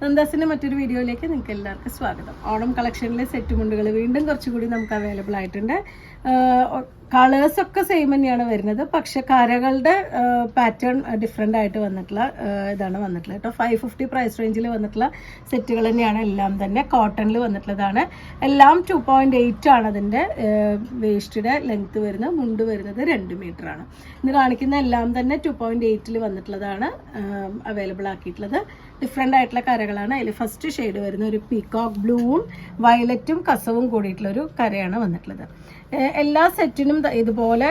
നന്ദാസിൻ്റെ മറ്റൊരു വീഡിയോയിലേക്ക് നിങ്ങൾക്ക് എല്ലാവർക്കും സ്വാഗതം. ഓണം കളക്ഷനിലെ സെറ്റ് മുണ്ടുകൾ വീണ്ടും കുറച്ചുകൂടി നമുക്ക് അവൈലബിൾ ആയിട്ടുണ്ട്. കളേഴ്സൊക്കെ സെയിം തന്നെയാണ് വരുന്നത്, പക്ഷെ കരകളുടെ പാറ്റേൺ ഡിഫറെൻ്റ് ആയിട്ട് വന്നിട്ടുള്ള ഇതാണ് വന്നിട്ടുള്ളത് കേട്ടോ. 550 പ്രൈസ് റേഞ്ചിൽ വന്നിട്ടുള്ള സെറ്റുകൾ തന്നെയാണ് എല്ലാം തന്നെ. കോട്ടണിൽ വന്നിട്ടുള്ളതാണ്. എല്ലാം 2.8 ആണ് അതിൻ്റെ വേസ്റ്റിയുടെ ലെങ്ത്ത് വരുന്നത്. മുണ്ട് വരുന്നത് 2 മീറ്ററാണ്. ഇന്ന് കാണിക്കുന്ന എല്ലാം തന്നെ 2.8 വന്നിട്ടുള്ളതാണ് അവൈലബിൾ ആക്കിയിട്ടുള്ളത്. ഡിഫറെൻ്റ് ആയിട്ടുള്ള കരകളാണ്. അതിൽ ഫസ്റ്റ് ഷെയ്ഡ് വരുന്ന ഒരു പീകോക്ക് ബ്ലൂവും വയലറ്റും കസവും കൂടിയിട്ടുള്ളൊരു കരയാണ് വന്നിട്ടുള്ളത്. എല്ലാ സെറ്റിനും ഇതുപോലെ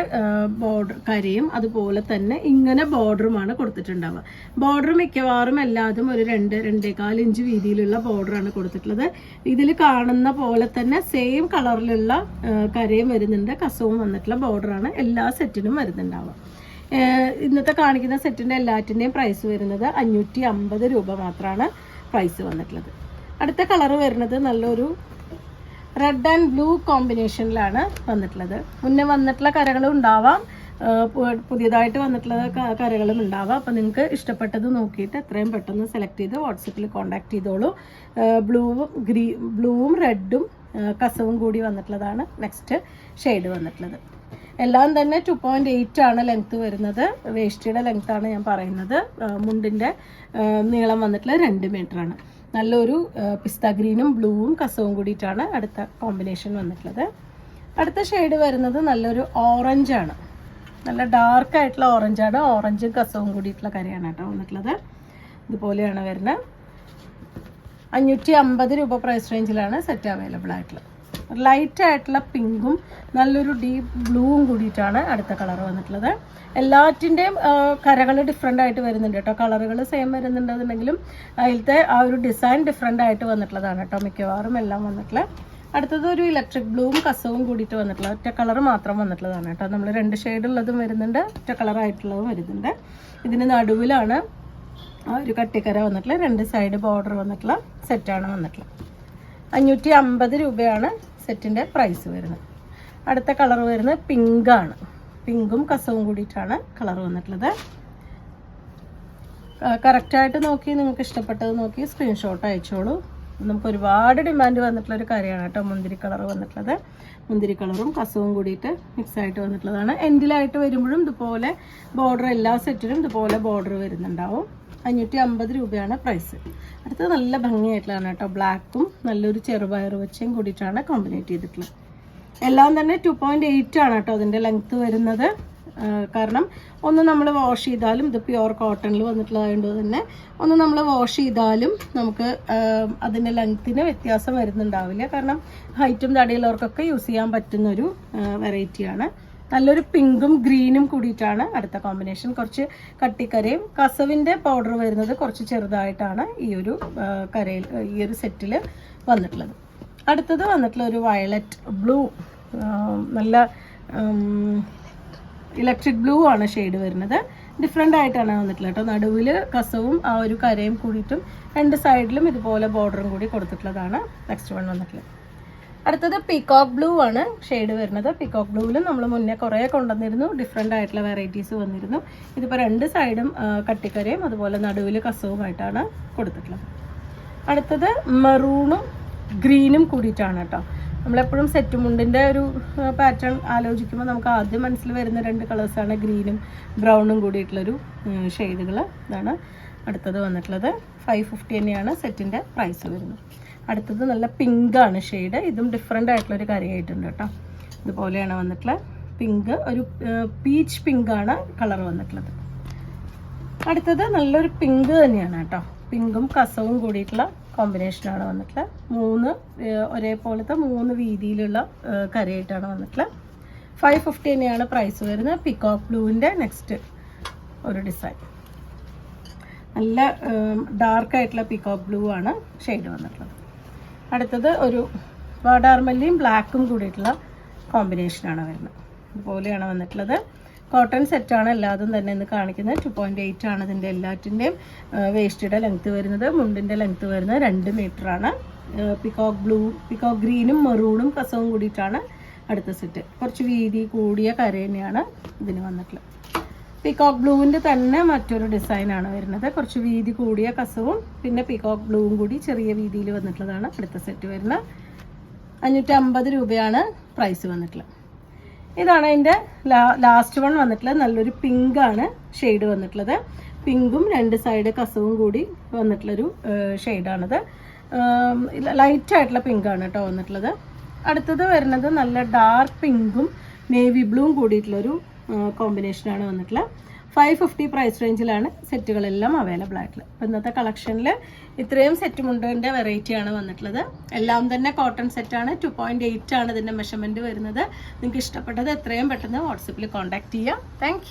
ബോർഡർ കരയും അതുപോലെ തന്നെ ഇങ്ങനെ ബോർഡറുമാണ് കൊടുത്തിട്ടുണ്ടാവുക. ബോർഡർ മിക്കവാറും എല്ലാതും ഒരു 2-2.25 ഇഞ്ച് വീതിയിലുള്ള ബോർഡറാണ് കൊടുത്തിട്ടുള്ളത്. ഇതിൽ കാണുന്ന പോലെ തന്നെ സെയിം കളറിലുള്ള കരയും വരുന്നുണ്ട്, കസവും വന്നിട്ടുള്ള ബോർഡറാണ് എല്ലാ സെറ്റിനും വരുന്നുണ്ടാവുക. ഇന്നത്തെ കാണിക്കുന്ന സെറ്റിൻ്റെ എല്ലാറ്റിൻ്റെയും പ്രൈസ് വരുന്നത് 550 രൂപ മാത്രമാണ് പ്രൈസ് വന്നിട്ടുള്ളത്. അടുത്ത കളറ് വരുന്നത് നല്ലൊരു റെഡ് ആൻഡ് ബ്ലൂ കോമ്പിനേഷനിലാണ് വന്നിട്ടുള്ളത്. മുന്നേ വന്നിട്ടുള്ള കരകളും ഉണ്ടാവാം, പുതിയതായിട്ട് വന്നിട്ടുള്ള കരകളും ഉണ്ടാവാം. അപ്പോൾ നിങ്ങൾക്ക് ഇഷ്ടപ്പെട്ടത് നോക്കിയിട്ട് എത്രയും പെട്ടെന്ന് സെലക്ട് ചെയ്ത് വാട്സപ്പിൽ കോൺടാക്ട് ചെയ്തോളൂ. ബ്ലൂവും റെഡും കസവും കൂടി വന്നിട്ടുള്ളതാണ് നെക്സ്റ്റ് ഷെയ്ഡ് വന്നിട്ടുള്ളത്. എല്ലാം തന്നെ 2.8 ആണ് ലെങ്ത്ത് വരുന്നത്. വേസ്റ്റിയുടെ ലെങ്ത്താണ് ഞാൻ പറയുന്നത്. മുണ്ടിൻ്റെ നീളം വന്നിട്ടുള്ള 2 മീറ്ററാണ്. നല്ലൊരു പിസ്ത ഗ്രീനും ബ്ലൂവും കസവും കൂടിയിട്ടാണ് അടുത്ത കോമ്പിനേഷൻ വന്നിട്ടുള്ളത്. അടുത്ത ഷെയ്ഡ് വരുന്നത് നല്ലൊരു ഓറഞ്ചാണ്, നല്ല ഡാർക്കായിട്ടുള്ള ഓറഞ്ചാണ്. ഓറഞ്ചും കസവും കൂടിയിട്ടുള്ള കരയാണ് കേട്ടോ വന്നിട്ടുള്ളത്. ഇതുപോലെയാണ് വരുന്നത്. 550 രൂപ പ്രൈസ് റേഞ്ചിലാണ് സെറ്റ് അവൈലബിൾ ആയിട്ടുള്ളത്. ലൈറ്റ് ആയിട്ടുള്ള പിങ്കും നല്ലൊരു ഡീപ്പ് ബ്ലൂവും കൂടിയിട്ടാണ് അടുത്ത കളർ വന്നിട്ടുള്ളത്. എല്ലാറ്റിൻ്റെയും കരകൾ ഡിഫറെൻ്റ് ആയിട്ട് വരുന്നുണ്ട് കേട്ടോ. കളറുകൾ സെയിം വരുന്നുണ്ടെന്നുണ്ടെങ്കിലും അതിലത്തെ ആ ഒരു ഡിസൈൻ ഡിഫറെൻ്റ് ആയിട്ട് വന്നിട്ടുള്ളതാണ് കേട്ടോ മിക്കവാറും എല്ലാം വന്നിട്ടുള്ളത്. അടുത്തത് ഒരു ഇലക്ട്രിക് ബ്ലൂവും കസവും കൂടിയിട്ട് വന്നിട്ടുള്ളത്. ഒറ്റ കളർ മാത്രം വന്നിട്ടുള്ളതാണ് കേട്ടോ. നമ്മൾ 2 ഷെയ്ഡ് ഉള്ളതും വരുന്നുണ്ട്, ഒറ്റ കളറായിട്ടുള്ളതും വരുന്നുണ്ട്. ഇതിന് നടുവിലാണ് ആ ഒരു കട്ടിക്കര വന്നിട്ടുള്ളത്. 2 സൈഡ് ബോർഡർ വന്നിട്ടുള്ള സെറ്റാണ് വന്നിട്ടുള്ളത്. 550 രൂപയാണ് സെറ്റിൻ്റെ പ്രൈസ് വരുന്നത്. അടുത്ത കളർ വരുന്നത് പിങ്കാണ്. പിങ്കും കസവും കൂടിയിട്ടാണ് കളർ വന്നിട്ടുള്ളത്. കറക്റ്റായിട്ട് നോക്കി നിങ്ങൾക്ക് ഇഷ്ടപ്പെട്ടത് നോക്കി സ്ക്രീൻഷോട്ട് അയച്ചോളൂ. നമുക്ക് ഒരുപാട് ഡിമാൻഡ് വന്നിട്ടുള്ള ഒരു കാര്യമാണ് കേട്ടോ മുന്തിരി കളർ വന്നിട്ടുള്ളത്. മുന്തിരി കളറും കസവും കൂടിയിട്ട് മിക്സ് ആയിട്ട് വന്നിട്ടുള്ളതാണ്. എൻഡിലായിട്ട് വരുമ്പോഴും ഇതുപോലെ ബോർഡർ എല്ലാ സെറ്റിലും ഇതുപോലെ ബോർഡർ വരുന്നുണ്ടാവും. 550 രൂപയാണ് പ്രൈസ്. അടുത്തത് നല്ല ഭംഗിയായിട്ടുള്ളതാണ് കേട്ടോ. ബ്ലാക്കും നല്ലൊരു ചെറുപയർ വെച്ചയും കൂടിയിട്ടാണ് കോമ്പിനേറ്റ് ചെയ്തിട്ടുള്ളത്. എല്ലാം തന്നെ 2.8 ആണ് കേട്ടോ അതിൻ്റെ ലെങ്ത്ത് വരുന്നത്. കാരണം ഒന്ന് നമ്മൾ വാഷ് ചെയ്താലും, ഇത് പ്യുവർ കോട്ടണിൽ വന്നിട്ടുള്ളതുകൊണ്ട് തന്നെ ഒന്ന് നമ്മൾ വാഷ് ചെയ്താലും നമുക്ക് അതിൻ്റെ ലെങ്ത്തിന് വ്യത്യാസം വരുന്നുണ്ടാവില്ല. കാരണം ഹൈറ്റും തടിയുള്ളവർക്കൊക്കെ യൂസ് ചെയ്യാൻ പറ്റുന്നൊരു വെറൈറ്റിയാണ്. നല്ലൊരു പിങ്കും ഗ്രീനും കൂടിയിട്ടാണ് അടുത്ത കോമ്പിനേഷൻ. കുറച്ച് കട്ടിക്കരയും കസവിൻ്റെ പൗഡർ വരുന്നത് കുറച്ച് ചെറുതായിട്ടാണ് ഈ ഒരു കരയിൽ ഈ ഒരു സെറ്റിൽ വന്നിട്ടുള്ളത്. അടുത്തത് വന്നിട്ടുള്ള ഒരു വയലറ്റ് ബ്ലൂ, നല്ല ഇലക്ട്രിക് ബ്ലൂ ആണ് ഷെയ്ഡ് വരുന്നത്. ഡിഫറെൻ്റ് ആയിട്ടാണ് വന്നിട്ടുള്ളത് കേട്ടോ. നടുവിൽ കസവും ആ ഒരു കരയും കൂടിയിട്ടും 2 സൈഡിലും ഇതുപോലെ ബോർഡറും കൂടി കൊടുത്തിട്ടുള്ളതാണ് നെക്സ്റ്റ് വൺ വന്നിട്ടുള്ളത്. അടുത്തത് പീകോക്ക് ബ്ലൂ ആണ് ഷെയ്ഡ് വരുന്നത്. പീകോക്ക് ബ്ലൂവിലും നമ്മൾ മുന്നേ കുറേ കൊണ്ടുവന്നിരുന്നു, ഡിഫറെൻ്റ് ആയിട്ടുള്ള വെറൈറ്റീസ് വന്നിരുന്നു. ഇതിപ്പോൾ 2 സൈഡും കട്ടിക്കരയും അതുപോലെ നടുവിൽ കസവുമായിട്ടാണ് കൊടുത്തിട്ടുള്ളത്. അടുത്തത് മെറൂണും ഗ്രീനും കൂടിയിട്ടാണ് കേട്ടോ. നമ്മളെപ്പോഴും സെറ്റ് മുണ്ടിൻ്റെ ഒരു പാറ്റേൺ ആലോചിക്കുമ്പോൾ നമുക്ക് ആദ്യം മനസ്സിൽ വരുന്ന 2 കളേഴ്സാണ് ഗ്രീനും ബ്രൗണും കൂടിയിട്ടുള്ളൊരു ഷെയ്ഡുകൾ. ഇതാണ് അടുത്തത് വന്നിട്ടുള്ളത്. 550 തന്നെയാണ് സെറ്റിൻ്റെ പ്രൈസ് വരുന്നത്. അടുത്തത് നല്ല പിങ്കാണ് ഷെയ്ഡ്. ഇതും ഡിഫറെൻ്റ് ആയിട്ടുള്ളൊരു കരയായിട്ടുണ്ട് കേട്ടോ. ഇതുപോലെയാണ് വന്നിട്ടുള്ളത്. പിങ്ക് ഒരു പീച്ച് പിങ്കാണ് കളർ വന്നിട്ടുള്ളത്. അടുത്തത് നല്ലൊരു പിങ്ക് തന്നെയാണ് കേട്ടോ. പിങ്കും കസവും കൂടിയിട്ടുള്ള കോമ്പിനേഷനാണ് വന്നിട്ടുള്ളത്. 3 ഒരേപോലത്തെ 3 വീതിയിലുള്ള കരയായിട്ടാണ് വന്നിട്ടുള്ളത്. 550 തന്നെയാണ് പ്രൈസ് വരുന്നത്. പീകോക്ക് ബ്ലൂവിൻ്റെ നെക്സ്റ്റ് ഒരു ഡിസൈൻ നല്ല ഡാർക്കായിട്ടുള്ള പീകോക്ക് ബ്ലൂ ആണ് ഷെയ്ഡ് വന്നിട്ടുള്ളത്. അടുത്തത് ഒരു വാടാർമല്ലിയും ബ്ലാക്കും കൂടിയിട്ടുള്ള കോമ്പിനേഷനാണ് വരുന്നത്. ഇതുപോലെയാണ് വന്നിട്ടുള്ളത്. കോട്ടൺ സെറ്റാണ് എല്ലാതും തന്നെ ഇന്ന് കാണിക്കുന്നത്. 2.8 ആണ് ഇതിൻ്റെ എല്ലാറ്റിൻ്റെയും വേസ്റ്റിയുടെ ലെങ്ത്ത് വരുന്നത്. മുണ്ടിൻ്റെ ലെങ്ത്ത് വരുന്നത് 2 മീറ്ററാണ്. പീകോക്ക് ഗ്രീനും മെറൂണും കസവും കൂടിയിട്ടാണ് അടുത്ത സെറ്റ്. കുറച്ച് വീതി കൂടിയ കര തന്നെയാണ് ഇതിന് വന്നിട്ടുള്ളത്. പീകോക്ക് ബ്ലൂവിൻ്റെ തന്നെ മറ്റൊരു ഡിസൈനാണ് വരുന്നത്. കുറച്ച് വീതി കൂടിയ കസവും പിന്നെ പീകോക്ക് ബ്ലൂവും കൂടി ചെറിയ വീതിയിൽ വന്നിട്ടുള്ളതാണ് അടുത്ത സെറ്റ് വരുന്നത്. 550 രൂപയാണ് പ്രൈസ് വന്നിട്ടുള്ളത്. ഇതാണ് അതിൻ്റെ ലാസ്റ്റ് വൺ വന്നിട്ടുള്ളത്. നല്ലൊരു പിങ്കാണ് ഷെയ്ഡ് വന്നിട്ടുള്ളത്. പിങ്കും 2 സൈഡ് കസവും കൂടി വന്നിട്ടുള്ളൊരു ഷെയ്ഡാണിത്. ലൈറ്റായിട്ടുള്ള പിങ്കാണ് കേട്ടോ വന്നിട്ടുള്ളത്. അടുത്തത് വരുന്നത് നല്ല ഡാർക്ക് പിങ്കും നേവി ബ്ലൂവും കൂടിയിട്ടുള്ളൊരു കോമ്പിനേഷനാണ് വന്നിട്ടുള്ളത്. 550 പ്രൈസ് റേഞ്ചിലാണ് സെറ്റുകളെല്ലാം അവൈലബിൾ ആയിട്ടുള്ളത്. അപ്പോൾ ഇന്നത്തെ കളക്ഷനിൽ ഇത്രയും സെറ്റ് മുണ്ടിൻ്റെ വെറൈറ്റിയാണ് വന്നിട്ടുള്ളത്. എല്ലാം തന്നെ കോട്ടൺ സെറ്റാണ്. 2.8 ആണ് ഇതിൻ്റെ മെഷർമെൻറ്റ് വരുന്നത്. നിങ്ങൾക്ക് ഇഷ്ടപ്പെട്ടത് എത്രയും പെട്ടെന്ന് വാട്സപ്പിൽ കോൺടാക്ട് ചെയ്യാം. താങ്ക്